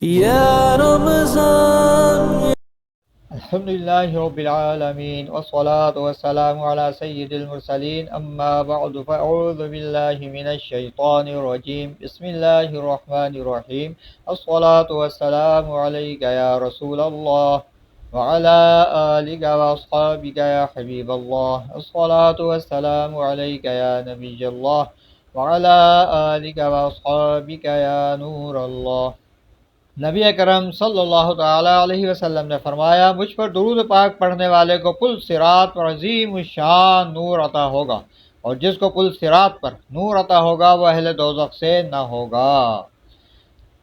يا رمضان. الحمد لله رب العالمين والصلاة والسلام على سيد المرسلين أما بعد فأعوذ بالله من الشيطان الرجيم بسم الله الرحمن الرحيم الصلاة والسلام عليك يا رسول الله وعلى آلك وأصحابك يا حبيب الله الصلاة والسلام عليك يا نبي الله وعلى آلك وأصحابك يا نور الله۔ نبی اکرم صلی اللہ تعالیٰ علیہ وسلم نے فرمایا، مجھ پر درود پاک پڑھنے والے کو پل صراط پر عظیم الشان نور عطا ہوگا، اور جس کو پل صراط پر نور عطا ہوگا وہ اہل دوزخ سے نہ ہوگا۔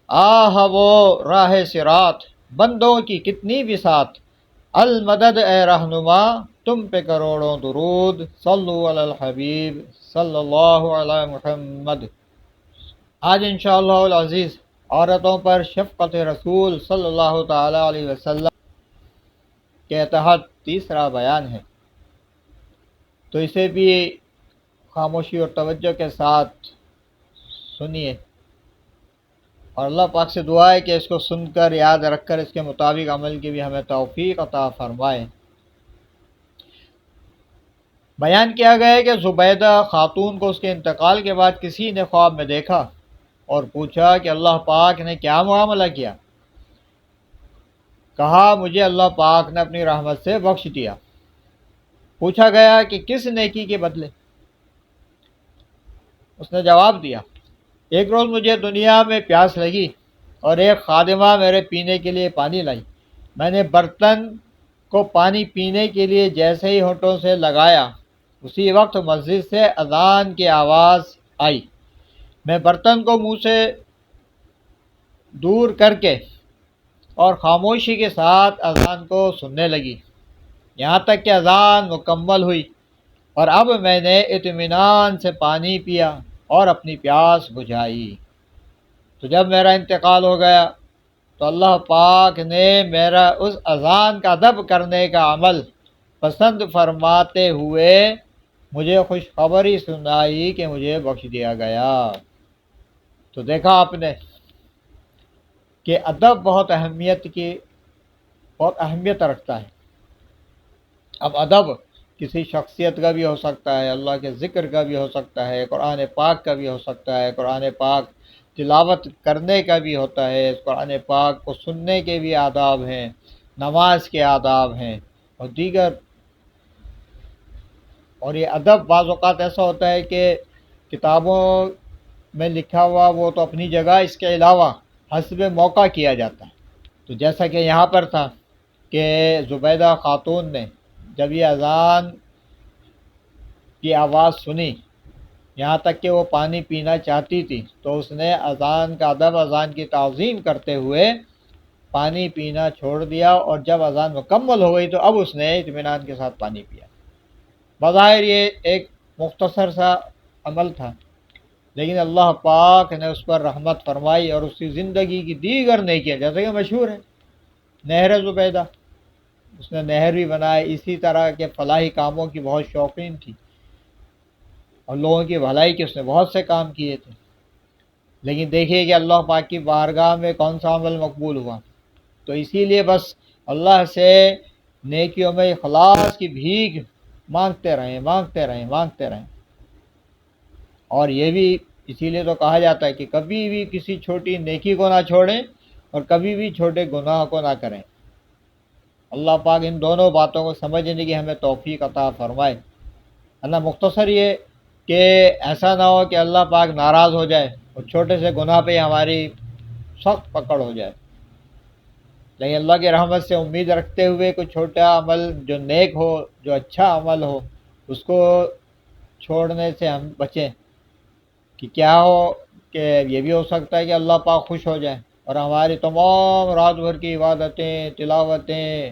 آہ وہ راہ صراط، بندوں کی کتنی بساط، المدد اے رہنما، تم پہ کروڑوں درود، صلو علی الحبیب صلی اللہ علی محمد۔ آج انشاءاللہ العزیز عورتوں پر شفقت رسول صلی اللہ تعالیٰ علیہ وسلم کے تحت تیسرا بیان ہے، تو اسے بھی خاموشی اور توجہ کے ساتھ سنیے، اور اللہ پاک سے دعا ہے کہ اس کو سن کر یاد رکھ کر اس کے مطابق عمل کی بھی ہمیں توفیق عطا فرمائے۔ بیان کیا گیا ہے کہ زبیدہ خاتون کو اس کے انتقال کے بعد کسی نے خواب میں دیکھا اور پوچھا کہ اللہ پاک نے کیا معاملہ کیا؟ کہا، مجھے اللہ پاک نے اپنی رحمت سے بخش دیا۔ پوچھا گیا کہ کس نیکی کے بدلے؟ اس نے جواب دیا، ایک روز مجھے دنیا میں پیاس لگی اور ایک خادمہ میرے پینے کے لیے پانی لائی، میں نے برتن کو پانی پینے کے لیے جیسے ہی ہونٹوں سے لگایا، اسی وقت مسجد سے اذان کی آواز آئی، میں برتن کو منہ سے دور کر کے اور خاموشی کے ساتھ اذان کو سننے لگی، یہاں تک کہ اذان مکمل ہوئی، اور اب میں نے اطمینان سے پانی پیا اور اپنی پیاس بجھائی۔ تو جب میرا انتقال ہو گیا تو اللہ پاک نے میرا اس اذان کا ادب کرنے کا عمل پسند فرماتے ہوئے مجھے خوشخبری سنائی کہ مجھے بخش دیا گیا۔ تو دیکھا آپ نے کہ ادب بہت اہمیت رکھتا ہے۔ اب ادب کسی شخصیت کا بھی ہو سکتا ہے، اللہ کے ذکر کا بھی ہو سکتا ہے، قرآن پاک کا بھی ہو سکتا ہے، قرآن پاک تلاوت کرنے کا بھی ہوتا ہے، قرآن پاک کو سننے کے بھی آداب ہیں، نماز کے آداب ہیں اور دیگر۔ اور یہ ادب بعض اوقات ایسا ہوتا ہے کہ کتابوں میں لکھا ہوا وہ تو اپنی جگہ، اس کے علاوہ حسب موقع کیا جاتا ہے۔ تو جیسا کہ یہاں پر تھا کہ زبیدہ خاتون نے جب یہ اذان کی آواز سنی، یہاں تک کہ وہ پانی پینا چاہتی تھی، تو اس نے اذان کا ادب، اذان کی تعظیم کرتے ہوئے پانی پینا چھوڑ دیا، اور جب اذان مکمل ہو گئی تو اب اس نے اطمینان کے ساتھ پانی پیا۔ بظاہر یہ ایک مختصر سا عمل تھا، لیکن اللہ پاک نے اس پر رحمت فرمائی اور اس کی زندگی کی دیگر نیکیاں، جیسے کہ مشہور ہے نہر زبیدہ، اس نے نہر بھی بنائے، اسی طرح کے فلاحی کاموں کی بہت شوقین تھی اور لوگوں کی بھلائی کے اس نے بہت سے کام کیے تھے۔ لیکن دیکھیے کہ اللہ پاک کی بارگاہ میں کون سا عمل مقبول ہوا۔ تو اسی لیے بس اللہ سے نیکیوں میں اخلاص کی بھیک مانگتے رہیں۔ اور یہ بھی اسی لیے تو کہا جاتا ہے کہ کبھی بھی کسی چھوٹی نیکی کو نہ چھوڑیں اور کبھی بھی چھوٹے گناہ کو نہ کریں۔ اللہ پاک ان دونوں باتوں کو سمجھنے کی ہمیں توفیق عطا فرمائے۔ اللہ مختصر یہ کہ ایسا نہ ہو کہ اللہ پاک ناراض ہو جائے اور چھوٹے سے گناہ پہ ہماری سخت پکڑ ہو جائے، لیکن اللہ کی رحمت سے امید رکھتے ہوئے کوئی چھوٹا عمل جو نیک ہو، جو اچھا عمل ہو، اس کو چھوڑنے سے ہم بچیں، کہ کیا ہو کہ یہ بھی ہو سکتا ہے کہ اللہ پاک خوش ہو جائے اور ہماری تمام رات بھر کی عبادتیں، تلاوتیں،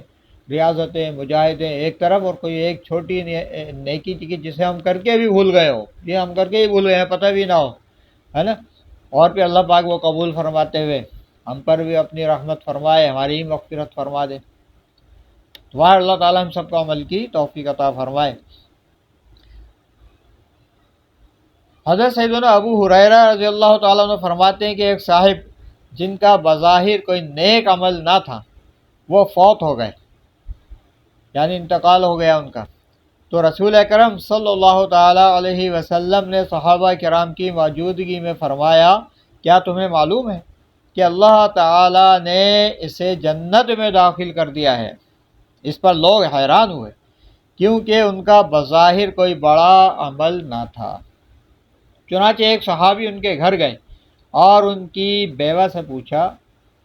ریاضتیں، مجاہدیں ایک طرف، اور کوئی ایک چھوٹی نیکی تھی جسے ہم کر کے بھی بھول گئے ہو، یہ ہم کر کے ہی بھول گئے ہیں، پتہ بھی نہ ہو، ہے نا، اور پھر اللہ پاک وہ قبول فرماتے ہوئے ہم پر بھی اپنی رحمت فرمائے، ہماری ہی مغفرت فرما دے۔ تمہارا اللہ تعالیٰ ہم سب کو عمل کی توفیق عطا فرمائے۔ حضرت سیدنا ابو ہریرہ رضی اللہ تعالیٰ عنہ فرماتے ہیں کہ ایک صاحب جن کا بظاہر کوئی نیک عمل نہ تھا وہ فوت ہو گئے، یعنی انتقال ہو گیا ان کا۔ تو رسول اکرم صلی اللہ تعالیٰ علیہ وسلم نے صحابہ کرام کی موجودگی میں فرمایا، کیا تمہیں معلوم ہے کہ اللہ تعالیٰ نے اسے جنت میں داخل کر دیا ہے؟ اس پر لوگ حیران ہوئے کیونکہ ان کا بظاہر کوئی بڑا عمل نہ تھا۔ چنانچہ ایک صحابی ان کے گھر گئے اور ان کی بیوہ سے پوچھا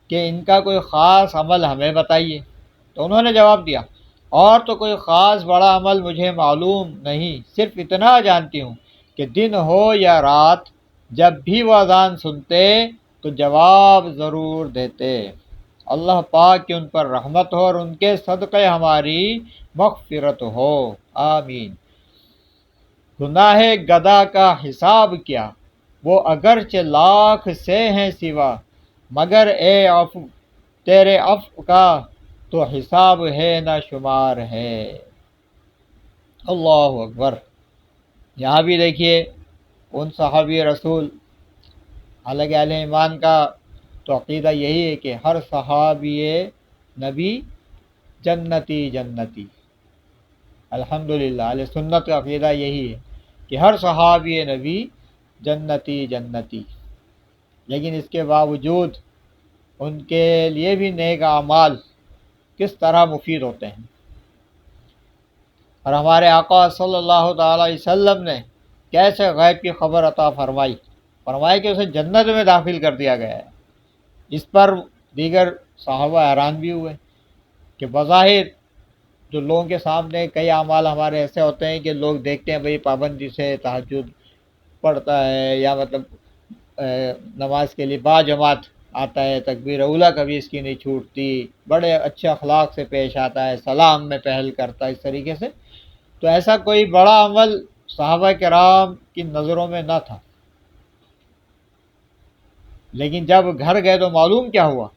کہ ان کا کوئی خاص عمل ہمیں بتائیے۔ تو انہوں نے جواب دیا، اور تو کوئی خاص بڑا عمل مجھے معلوم نہیں، صرف اتنا جانتی ہوں کہ دن ہو یا رات جب بھی وہ اذان سنتے تو جواب ضرور دیتے۔ اللہ پاک کی ان پر رحمت ہو اور ان کے صدقے ہماری مغفرت ہو، آمین۔ گناہ گدا کا حساب کیا، وہ اگرچہ لاکھ سے ہیں سوا، مگر اے عفو تیرے عفو کا تو حساب ہے نہ شمار ہے۔ اللہ اکبر۔ یہاں بھی دیکھیے ان صحابی رسول، حالانکہ اہل ایمان کا تو عقیدہ یہی ہے کہ ہر صحابی نبی جنتی جنتی، الحمدللہ اہل سنت کا عقیدہ یہی ہے کہ ہر صحابی نبی جنتی جنتی، لیکن اس کے باوجود ان کے لیے بھی نیک اعمال کس طرح مفید ہوتے ہیں۔ اور ہمارے آقا صلی اللہ تعالیٰ علیہ وسلم نے کیسے غیب کی خبر عطا فرمائی، فرمایا کہ اسے جنت میں داخل کر دیا گیا ہے۔ اس پر دیگر صحابہ حیران بھی ہوئے کہ بظاہر جو لوگوں کے سامنے کئی اعمال ہمارے ایسے ہوتے ہیں کہ لوگ دیکھتے ہیں بھئی پابندی سے تہجد پڑھتا ہے، یا مطلب نماز کے لیے با جماعت آتا ہے، تکبیر اولیٰ کبھی اس کی نہیں چھوٹتی، بڑے اچھے اخلاق سے پیش آتا ہے، سلام میں پہل کرتا ہے، اس طریقے سے۔ تو ایسا کوئی بڑا عمل صحابہ کرام کی نظروں میں نہ تھا، لیکن جب گھر گئے تو معلوم کیا ہوا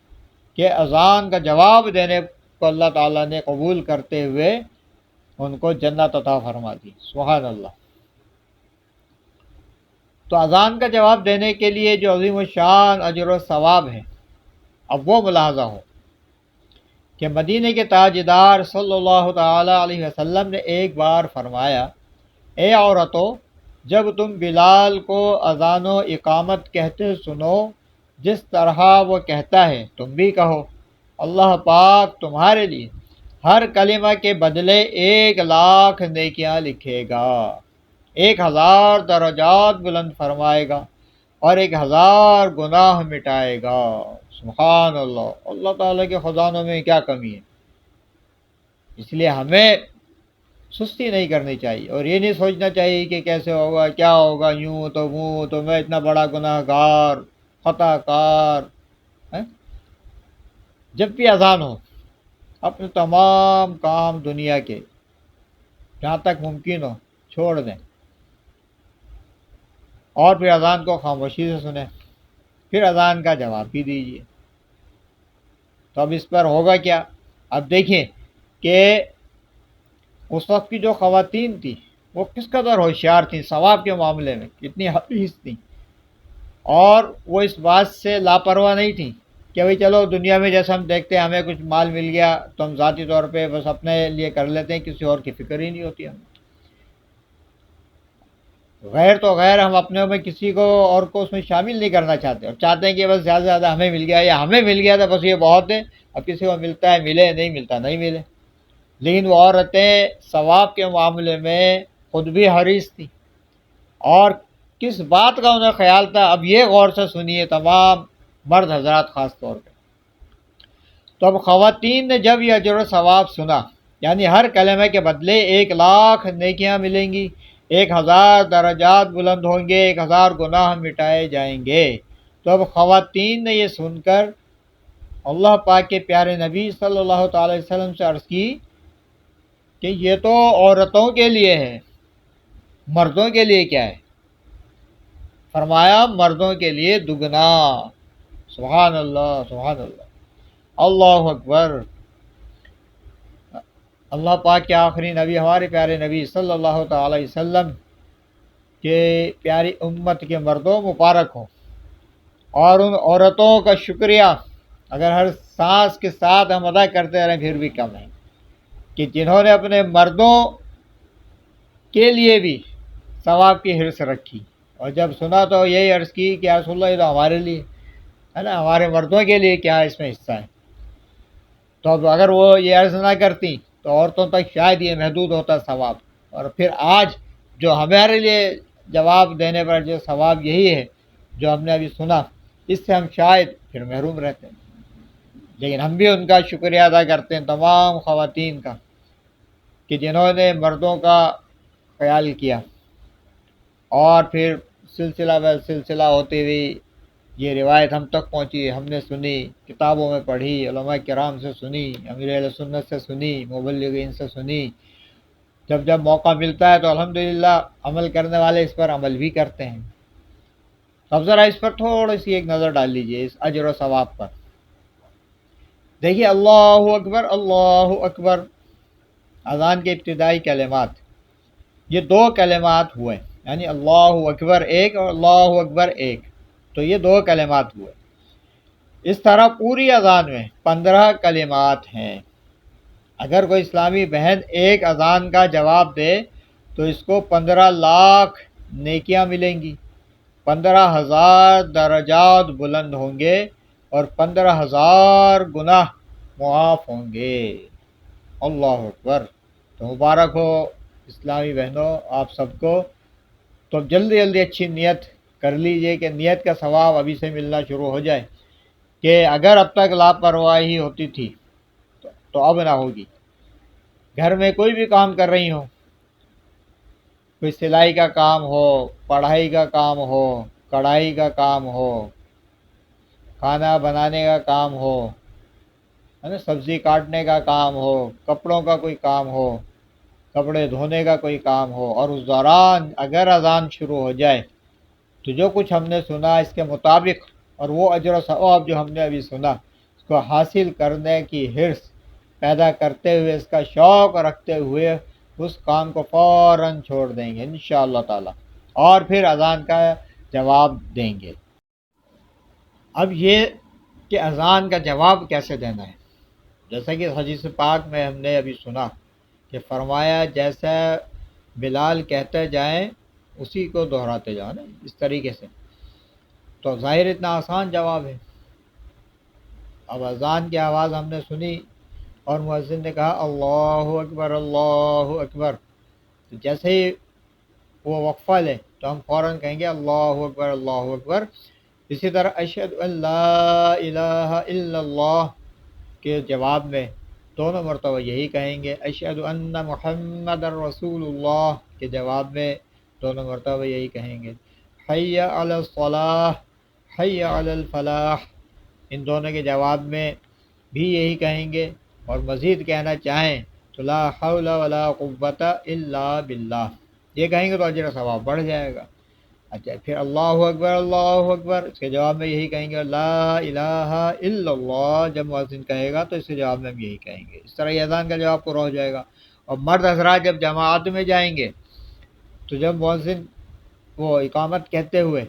کہ اذان کا جواب دینے کو اللہ تعالیٰ نے قبول کرتے ہوئے ان کو جنت عطا فرما دی، سبحان اللہ۔ تو اذان کا جواب دینے کے لیے جو عظیم الشان اجر و ثواب ہے، اب وہ ملاحظہ ہو کہ مدینہ کے تاجدار صلی اللہ تعالیٰ علیہ وسلم نے ایک بار فرمایا، اے عورتو، جب تم بلال کو اذان و اقامت کہتے سنو جس طرح وہ کہتا ہے تم بھی کہو، اللہ پاک تمہارے لیے ہر کلمہ کے بدلے 1,00,000 نیکیاں لکھے گا، 1,000 درجات بلند فرمائے گا اور 1,000 گناہ مٹائے گا۔ سبحان اللہ، اللہ تعالیٰ کے خزانوں میں کیا کمی ہے۔ اس لیے ہمیں سستی نہیں کرنی چاہیے اور یہ نہیں سوچنا چاہیے کہ کیسے ہوگا، کیا ہوگا، یوں تو وہ تو میں اتنا بڑا گناہ گار خطا کار۔ جب بھی اذان ہو اپنے تمام کام دنیا کے جہاں تک ممکن ہو چھوڑ دیں اور پھر اذان کو خاموشی سے سنیں، پھر اذان کا جواب بھی دیجیے۔ تو اب اس پر ہوگا کیا؟ اب دیکھیں کہ اس وقت کی جو خواتین تھیں وہ کس قدر ہوشیار تھیں ثواب کے معاملے میں، کتنی حریص تھیں، اور وہ اس بات سے لاپرواہ نہیں تھیں کہ بھئی چلو دنیا میں جیسا ہم دیکھتے ہیں ہمیں کچھ مال مل گیا تو ہم ذاتی طور پہ بس اپنے لیے کر لیتے ہیں، کسی اور کی فکر ہی نہیں ہوتی ہمیں۔ غیر تو غیر، ہم اپنے میں کسی کو اور کو اس میں شامل نہیں کرنا چاہتے اور چاہتے ہیں کہ بس زیادہ سے زیادہ ہمیں مل گیا یا ہمیں مل گیا تھا بس یہ بہت ہے، اب کسی کو ملتا ہے ملے، نہیں ملتا نہیں ملے۔ لیکن وہ عورتیں ثواب کے معاملے میں خود بھی حریص تھیں، اور کس بات کا انہیں خیال تھا، اب یہ غور سے سنیے تمام مرد حضرات خاص طور پہ۔ تو اب خواتین نے جب یہ اجر و ثواب سنا، یعنی ہر کلمہ کے بدلے 1,00,000 نیکیاں ملیں گی، 1,000 درجات بلند ہوں گے، 1,000 گناہ مٹائے جائیں گے، تو اب خواتین نے یہ سن کر اللہ پاک کے پیارے نبی صلی اللہ تعالی وسلم سے عرض کی کہ یہ تو عورتوں کے لیے ہے، مردوں کے لیے کیا ہے؟ فرمایا مردوں کے لیے دگنا۔ سبحان اللہ، سبحان اللہ، اللہ اکبر۔ اللہ پاک کے آخری نبی ہمارے پیارے نبی صلی اللہ تعالی وسلم کے پیاری امت کے مردوں مبارک ہوں، اور ان عورتوں کا شکریہ اگر ہر سانس کے ساتھ ہم ادا کرتے رہیں پھر بھی کم ہے، کہ جنہوں نے اپنے مردوں کے لیے بھی ثواب کی حرص رکھی، اور جب سنا تو یہی عرض کی کہ یا رسول اللہ یہ تو ہمارے لیے ہے نا، ہمارے مردوں کے لیے کیا اس میں حصہ ہے؟ تو اب اگر وہ یہ عرض نہ کرتی تو عورتوں تک شاید یہ محدود ہوتا ثواب، اور پھر آج جو ہمارے لیے جواب دینے پر جو ثواب یہی ہے جو ہم نے ابھی سنا، اس سے ہم شاید پھر محروم رہتے ہیں۔ لیکن ہم بھی ان کا شکریہ ادا کرتے ہیں، تمام خواتین کا، کہ جنہوں نے مردوں کا خیال کیا، اور پھر سلسلہ بہ سلسلہ ہوتے ہوئی یہ روایت ہم تک پہنچی، ہم نے سنی، کتابوں میں پڑھی، علماء کرام سے سنی، امیر اہل سنت سے سنی، مبلغین سے سنی۔ جب جب موقع ملتا ہے تو الحمدللہ عمل کرنے والے اس پر عمل بھی کرتے ہیں۔ اب ذرا اس پر تھوڑی سی ایک نظر ڈال لیجئے، اس اجر و ثواب پر۔ دیکھیے، اللہ اکبر، اللہ اکبر، اذان کے ابتدائی کلمات، یہ دو کلمات ہوئے، یعنی اللہ اکبر ایک اور اللہ اکبر ایک، تو یہ دو کلمات ہوئے۔ اس طرح پوری اذان میں 15 کلمات ہیں۔ اگر کوئی اسلامی بہن ایک اذان کا جواب دے تو اس کو 15 لاکھ نیکیاں ملیں گی، 15,000 درجات بلند ہوں گے، اور 15,000 گناہ معاف ہوں گے۔ اللہ اکبر! تو مبارک ہو اسلامی بہنوں آپ سب کو۔ تو جلدی جلدی اچھی نیت کر لیجئے کہ نیت کا ثواب ابھی سے ملنا شروع ہو جائے، کہ اگر اب تک لاپرواہی ہوتی تھی تو اب نہ ہوگی۔ گھر میں کوئی بھی کام کر رہی ہوں، کوئی سلائی کا کام ہو، پڑھائی کا کام ہو، کڑھائی کا کام ہو، کھانا بنانے کا کام ہو، ہے نا، سبزی کاٹنے کا کام ہو، کپڑوں کا کوئی کام ہو، کپڑے دھونے کا کوئی کام ہو، اور اس دوران اگر اذان شروع ہو جائے تو جو کچھ ہم نے سنا اس کے مطابق، اور وہ اجر و ثواب جو ہم نے ابھی سنا اس کو حاصل کرنے کی حرص پیدا کرتے ہوئے، اس کا شوق رکھتے ہوئے اس کام کو فوراً چھوڑ دیں گے انشاءاللہ تعالی، اور پھر اذان کا جواب دیں گے۔ اب یہ کہ اذان کا جواب کیسے دینا ہے، جیسا کہ حدیث پاک میں ہم نے ابھی سنا کہ فرمایا جیسا بلال کہتے جائیں اسی کو دہراتے جاؤ نا، اس طریقے سے۔ تو ظاہر اتنا آسان جواب ہے۔ اب اذان کی آواز ہم نے سنی اور مؤذن نے کہا اللہ اکبر، اللہ اکبر، تو جیسے ہی وہ وقفہ لے تو ہم فوراً کہیں گے اللہ اکبر، اللہ اکبر۔ اسی طرح اشہد ان لا الہ الا اللہ کے جواب میں دونوں مرتبہ یہی کہیں گے، اشہد ان محمد رسول اللہ کے جواب میں دونوں مرتبہ یہی کہیں گے، حی علی الصلاح، حی علی الفلاح، ان دونوں کے جواب میں بھی یہی کہیں گے، اور مزید کہنا چاہیں تو لا حول ولا قوت الا باللہ، یہ کہیں گے تو اجر و ثواب بڑھ جائے گا۔ اچھا، پھر اللہ اکبر، اللہ اکبر، اس کے جواب میں یہی کہیں گے لا الہ الا اللہ، جب مؤذن کہے گا تو اس کے جواب میں ہم یہی کہیں گے۔ اس طرح یہ اذان کا جواب پورا ہو جائے گا۔ اور مرد حضرات جب جماعت میں جائیں گے تو جب مؤذن وہ اقامت کہتے ہوئے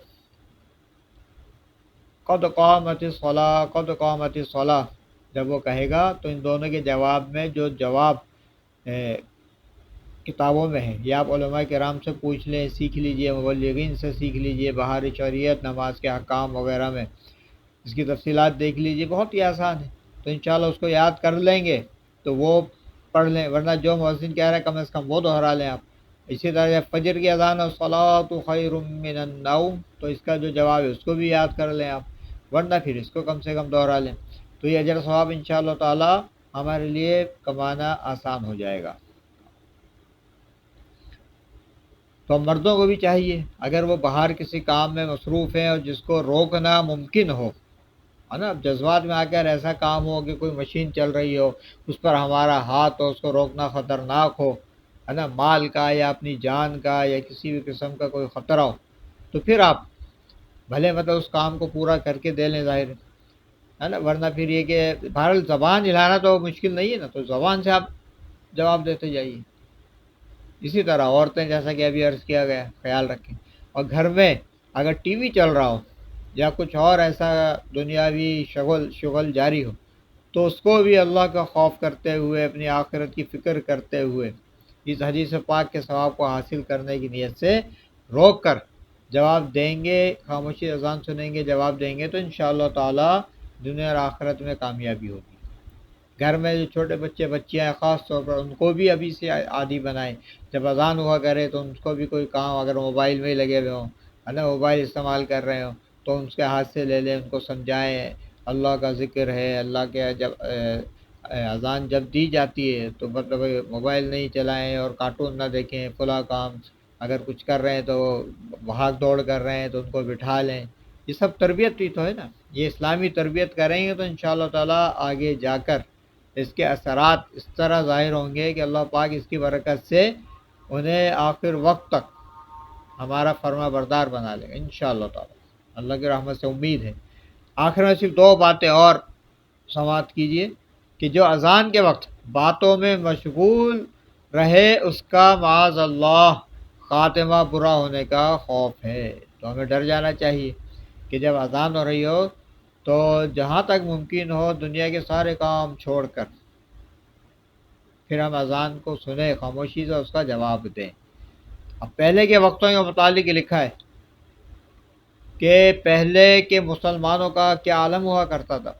قد قامت الصلاۃ، قد قامت الصلاۃ، جب وہ کہے گا تو ان دونوں کے جواب میں جو جواب کتابوں میں ہے، یا آپ علماء کرام سے پوچھ لیں، سیکھ لیجئے، مبلغین سے سیکھ لیجئے، بہار شریعت، نماز کے احکام وغیرہ میں اس کی تفصیلات دیکھ لیجئے، بہت ہی آسان ہے۔ تو انشاءاللہ اس کو یاد کر لیں گے تو وہ پڑھ لیں، ورنہ جو مؤذن کہہ رہا ہے کم از کم وہ دہرا لیں آپ۔ اسی طرح جب فجر کی اذان الصلاۃ خیر من النوم، تو اس کا جو جواب ہے اس کو بھی یاد کر لیں آپ، ورنہ پھر اس کو کم سے کم دہرا لیں، تو یہ اجر ثواب انشاءاللہ تعالی ہمارے لیے کمانا آسان ہو جائے گا۔ تو مردوں کو بھی چاہیے اگر وہ باہر کسی کام میں مصروف ہیں اور جس کو روکنا ممکن ہو، ہے نا، جذبات میں آ کر ایسا کام ہو کہ کوئی مشین چل رہی ہو اس پر ہمارا ہاتھ ہو، اس کو روکنا خطرناک ہو، ہے نا، مال کا یا اپنی جان کا یا کسی بھی قسم کا کوئی خطرہ ہو، تو پھر آپ بھلے مطلب اس کام کو پورا کر کے دے لیں، ظاہر ہے نا، ورنہ پھر یہ کہ بہرحال زبان ہلانا تو مشکل نہیں ہے نا، تو زبان سے آپ جواب دیتے جائیے۔ اسی طرح عورتیں جیسا کہ ابھی عرض کیا گیا خیال رکھیں، اور گھر میں اگر ٹی وی چل رہا ہو یا کچھ اور ایسا دنیاوی شغل جاری ہو، تو اس کو بھی اللہ کا خوف کرتے ہوئے، اپنی آخرت کی فکر کرتے ہوئے، اس حدیث پاک کے ثواب کو حاصل کرنے کی نیت سے روک کر جواب دیں گے، خاموشی اذان سنیں گے، جواب دیں گے، تو انشاءاللہ تعالی دنیا اور آخرت میں کامیابی ہوگی۔ گھر میں جو چھوٹے بچے بچیاں ہیں، خاص طور پر ان کو بھی ابھی سے عادی بنائیں، جب اذان ہوا کرے تو ان کو بھی کوئی کام، اگر موبائل میں ہی لگے ہوئے ہوں، ہے نا، موبائل استعمال کر رہے ہوں، تو ان کے ہاتھ سے لے لیں، ان کو سمجھائیں اللہ کا ذکر ہے، اللہ کے جب اذان جب دی جاتی ہے تو مطلب موبائل نہیں چلائیں اور کارٹون نہ دیکھیں، فلاں کام اگر کچھ کر رہے ہیں تو بھاگ دوڑ کر رہے ہیں تو ان کو بٹھا لیں۔ یہ سب تربیت بھی تو ہے نا، یہ اسلامی تربیت کریں گے تو انشاءاللہ تعالیٰ آگے جا کر اس کے اثرات اس طرح ظاہر ہوں گے کہ اللہ پاک اس کی برکت سے انہیں آخر وقت تک ہمارا فرما بردار بنا لے گا انشاءاللہ تعالیٰ، اللہ کی رحمت سے امید ہے۔ آخر میں صرف دو باتیں اور سماعت کیجئے کہ جو اذان کے وقت باتوں میں مشغول رہے اس کا معاذ اللہ خاتمہ برا ہونے کا خوف ہے، تو ہمیں ڈر جانا چاہیے کہ جب اذان ہو رہی ہو تو جہاں تک ممکن ہو دنیا کے سارے کام چھوڑ کر پھر ہم اذان کو سنیں، خاموشی سے اس کا جواب دیں۔ اب پہلے کے وقتوں کے متعلق لکھا ہے کہ پہلے کے مسلمانوں کا کیا عالم ہوا کرتا تھا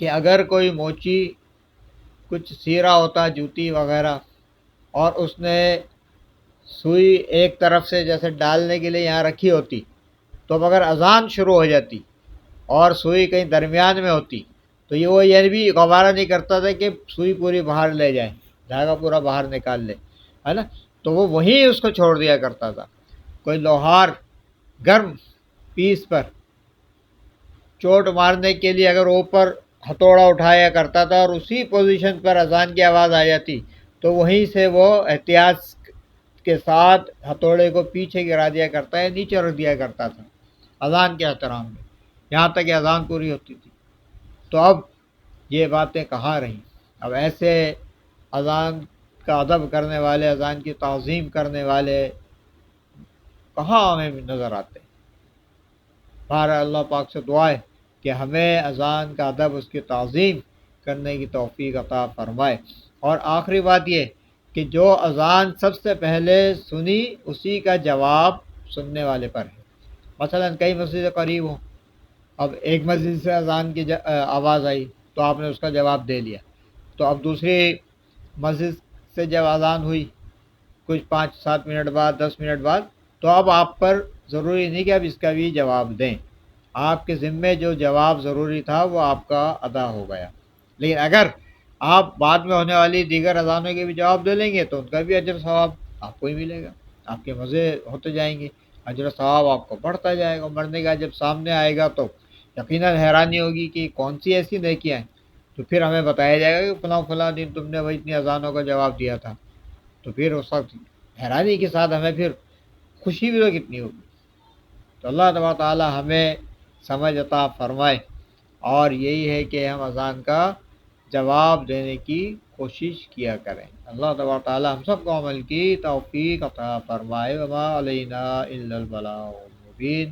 کہ اگر کوئی موچی کچھ سیرا ہوتا، جوتی وغیرہ، اور اس نے سوئی ایک طرف سے جیسے ڈالنے کے لیے یہاں رکھی ہوتی، تو اب اگر اذان شروع ہو جاتی اور سوئی کہیں درمیان میں ہوتی تو وہ یہ بھی گوارہ نہیں کرتا تھا کہ سوئی پوری باہر لے جائے، دھاگا پورا باہر نکال لے، ہے نا، تو وہ وہیں اس کو چھوڑ دیا کرتا تھا۔ کوئی لوہار گرم پیس پر چوٹ مارنے کے لیے اگر اوپر ہتھوڑا اٹھایا کرتا تھا اور اسی پوزیشن پر اذان کی آواز آ جاتی تو وہیں سے وہ احتیاط کے ساتھ ہتھوڑے کو پیچھے گرا دیا کرتا ہے، نیچے رکھ دیا کرتا تھا اذان کے احترام میں، یہاں تک کہ اذان پوری ہوتی تھی۔ تو اب یہ باتیں کہاں رہیں؟ اب ایسے اذان کا ادب کرنے والے، اذان کی تعظیم کرنے والے کہاں ہمیں نظر آتے ہیں؟ بہرحال اللہ پاک سے دعا ہے کہ ہمیں اذان کا ادب، اس کی تعظیم کرنے کی توفیق عطا فرمائے۔ اور آخری بات یہ کہ جو اذان سب سے پہلے سنی اسی کا جواب سننے والے پر ہے۔ مثلا کئی مسجد قریب ہوں، اب ایک مسجد سے اذان کی آواز آئی تو آپ نے اس کا جواب دے لیا، تو اب دوسری مسجد سے جب اذان ہوئی کچھ 5-7 منٹ بعد، 10 منٹ بعد، تو اب آپ پر ضروری نہیں کہ اب اس کا بھی جواب دیں، آپ کے ذمے جو جواب ضروری تھا وہ آپ کا ادا ہو گیا۔ لیکن اگر آپ بعد میں ہونے والی دیگر اذانوں کے بھی جواب دے لیں گے تو ان کا بھی اجر ثواب آپ کو ہی ملے گا، آپ کے مزے ہوتے جائیں گے، اجر ثواب آپ کو بڑھتا جائے گا۔ مرنے کا جب سامنے آئے گا تو یقیناً حیرانی ہوگی کہ کون سی ایسی نیکیاں ہیں، تو پھر ہمیں بتایا جائے گا کہ فلاں فلاں دن تم نے وہ اتنی اذانوں کا جواب دیا تھا، تو پھر اس وقت حیرانی کے ساتھ ہمیں پھر خوشی بھی تو کتنی ہوگی۔ تو اللہ تبارک تعالی ہمیں سمجھ عطا فرمائے، اور یہی ہے کہ ہم اذان کا جواب دینے کی کوشش کیا کریں۔ اللہ تبارک تعالی ہم سب کو عمل کی توفیق عطا فرمائے۔ وما علینا الا البلاغ المبین۔